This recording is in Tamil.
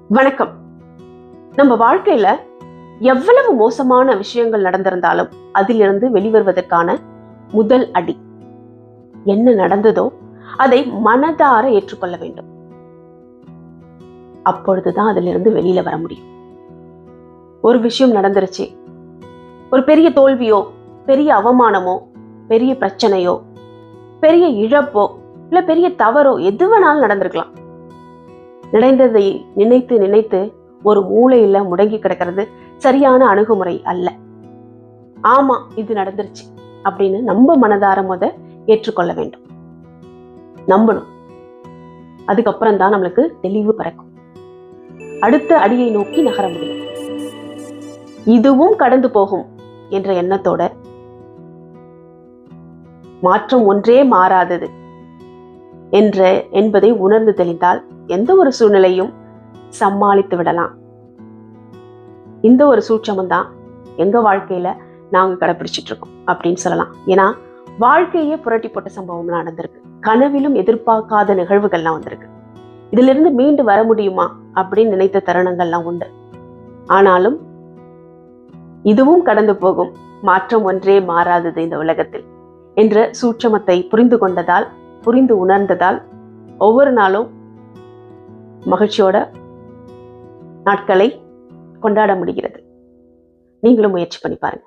வணக்கம். நம்ம வாழ்க்கையில எவ்வளவு மோசமான விஷயங்கள் நடந்திருந்தாலும் அதிலிருந்து வெளிவருவதற்கான முதல் அடி என்ன நடந்ததோ அதை மனதார ஏற்றுக்கொள்ள வேண்டும். அப்பொழுதுதான் அதிலிருந்து வெளியில வர முடியும். ஒரு விஷயம் நடந்துருச்சு, ஒரு பெரிய தோல்வியோ, பெரிய அவமானமோ, பெரிய பிரச்சனையோ, பெரிய இழப்போ, இல்ல பெரிய தவறோ எது வேணாலும் நடந்திருக்கலாம். நடந்ததை நினைத்து நினைத்து ஒரு மூலையில முடங்கி கிடக்கிறது சரியான அணுகுமுறை அல்ல. ஆமா, இது நடந்துருச்சு அப்படின்னு நம்ம மனதார ஏற்றுக்கொள்ள வேண்டும், நம்பணும். அதுக்கப்புறம் தான் நம்மளுக்கு தெளிவு பிறக்கும். அடுத்த அடியை நோக்கி நகர முடியும். இதுவும் கடந்து போகும் என்ற எண்ணத்தோட மாற்றம் ஒன்றே மாறாதது என்பதை உணர்ந்து தெளிந்தால் எந்த ஒரு சூழ்நிலையும் சமாளித்து விடலாம். இந்த ஒரு சூட்சமும் தான் எங்க வாழ்க்கையில நாங்க கடைபிடிச்சிட்டு இருக்கோம் அப்படின்னு சொல்லலாம். ஏன்னா வாழ்க்கையே புரட்டி போட்ட சம்பவம்லாம் நடந்திருக்கு. கனவிலும் எதிர்பார்க்காத நிகழ்வுகள்லாம் வந்திருக்கு. இதுல இருந்து மீண்டு வர முடியுமா அப்படின்னு நினைத்த தருணங்கள்லாம் உண்டு. ஆனாலும் இதுவும் கடந்து போகும், மாற்றம் ஒன்றே மாறாதது இந்த உலகத்தில் என்ற சூட்சமத்தை புரிந்து உணர்ந்ததால் ஒவ்வொரு நாளும் மகிழ்ச்சியோட நாட்களை கொண்டாட முடிகிறது. நீங்களும் முயற்சி பண்ணி பாருங்க.